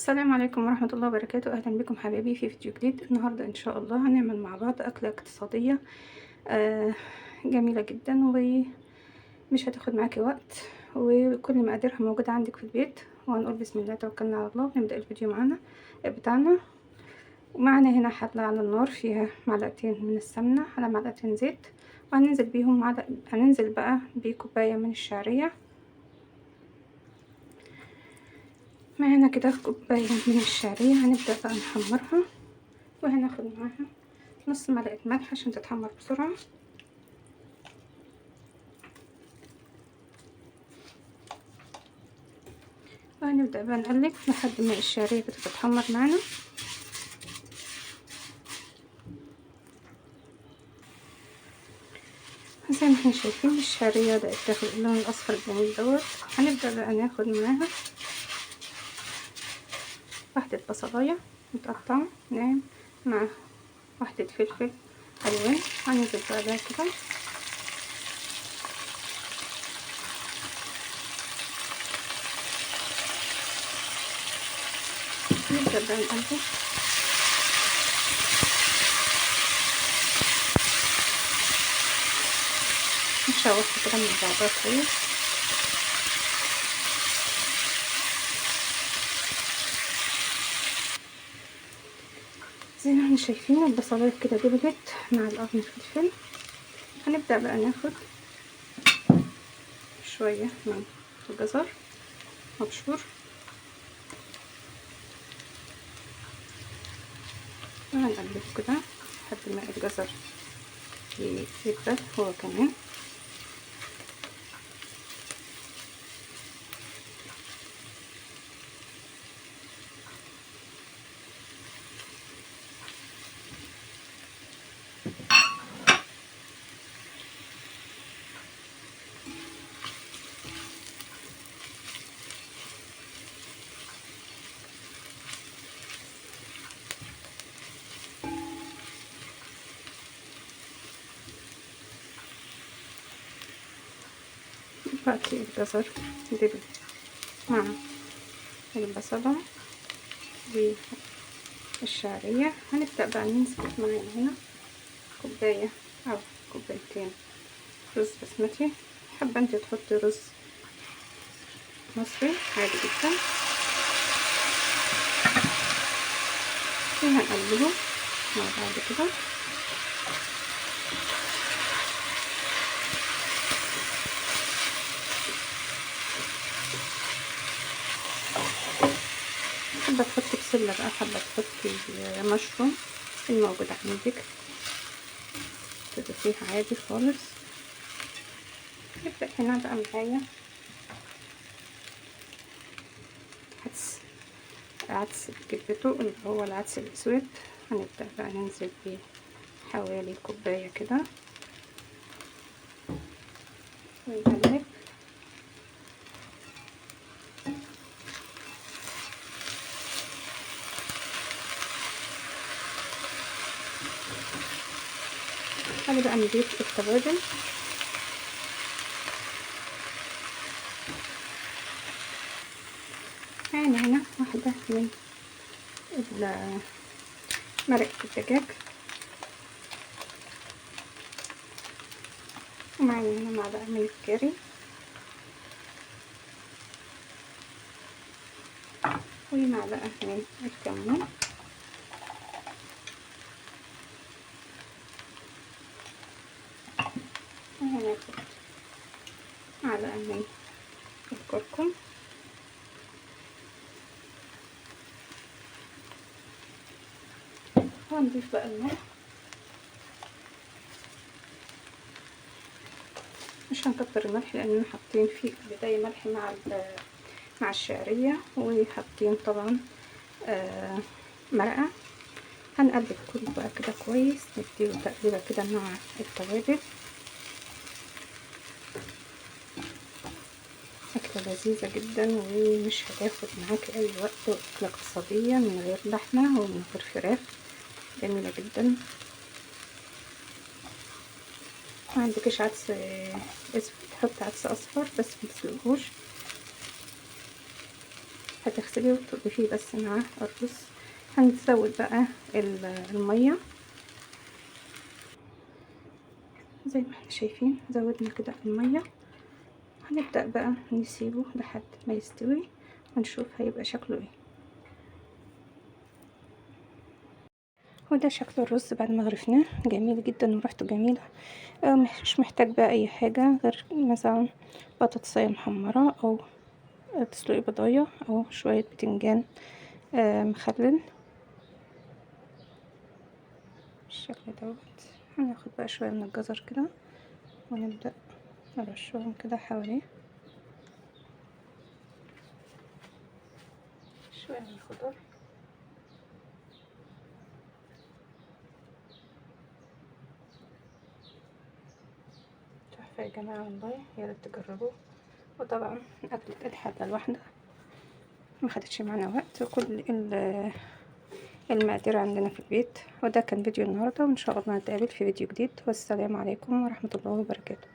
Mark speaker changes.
Speaker 1: السلام عليكم ورحمة الله وبركاته. أهلا بكم حبايبي في فيديو جديد. النهاردة إن شاء الله هنعمل مع بعض أكلة اقتصادية جميلة جدا ومش هتاخد معاكي وقت، وكل مقاديرها موجودة عندك في البيت. وهنقول بسم الله توكلنا على الله ونبدأ الفيديو بتاعنا. ومعنا هنا حلة على النار فيها معلقتين من السمنة على معلقتين زيت، وهننزل بيهم هننزل بقى بكوباية من الشعرية. معانا كده كوباية من الشعرية هنبدأ بقى نحمرها، وهناخد معاها نص معلقة ملح عشان تتحمر بسرعة. وهنبدأ بقى نقلب لحد ما الشعرية بتتحمر معانا. زي ما احنا شايفين الشعرية بدأت تاخد اللون الأصفر الجميل دوت. هنبدأ بقى ناخد معاها واحدة بصلاية متقطعة ناعم مع واحدة فلفل ألوان. هننزل بقى ده كده نبدأ بقى نقلب نشوح كده من بعضها كويس. زي ما احنا شايفين البصلاية كده دبلت مع القرن الفلفل. هنبدأ بقى ناخد شوية من الجزر مبشور، وهنقلبه كده لحد ما الجزر يدبل هو كمان. دلوقتي الجزر دبل مع البصلة والشعرية. هنبدأ بقى ننزل معانا هنا كوباية أو كوبايتين رز بسمتي. حابة انت تحطي رز مصري عادي جدا. وهنقلبه مع بعض كده. حابة تحطي بسلة بقى، حابة تحطي مشروم الموجود عندك تضيفيه عادي خالص. نبدأ هنا بقى معايا عدس بجبته اللي هو العدس الأسود. هنبدأ بقى ننزل بيه حوالي كوباية كده ونقلب. هنبدأ نضيف التوابل. معانا هنا واحدة من مرقة الدجاج، ومعانا هنا معلقة من الكاري، ومعلقة من الكمون، وهناخد معلقة من الكركم، وهنضيف بقى الملح. مش هنكتر الملح لأننا حاطين في البداية ملح مع الشعرية، وحاطين طبعا مرقة. هنقلب كله بقى كده كويس، نديله تقليبة كده مع التوابل. أكلة لذيذة جدا ومش هتاخد معاكي أي وقت، وأكلة اقتصادية من غير لحمة ومن غير فراخ، جميلة جدا. ما عندكش عدس اسود حط عدس أصفر بس متسلقوش، هتغسليه وتضيفيه بس مع الرز. هنزود بقى المية زي ما احنا شايفين، زودنا كده المية. هنبدأ بقى نسيبه لحد ما يستوي ونشوف هيبقى شكله ايه. وده شكل الرز بعد ما غرفناه، جميل جدا وريحته جميلة. مش محتاج بقى اي حاجة غير مثلا بطاطسية محمرة، او تسلقي بضاية، او شوية بتنجان مخلل بالشكل دوت. هناخد بقى شوية من الجزر كده ونبدأ نرشهم كده حواليه، شوية من الخضار. تحفة يا جماعة والله، يا ريت تجربوه. وطبعا أكلة الحلة الواحدة ما خدتش معانا وقت، وكل المقادير عندنا في البيت. وده كان فيديو النهاردة، وإن شاء الله نتقابل في فيديو جديد، والسلام عليكم ورحمة الله وبركاته.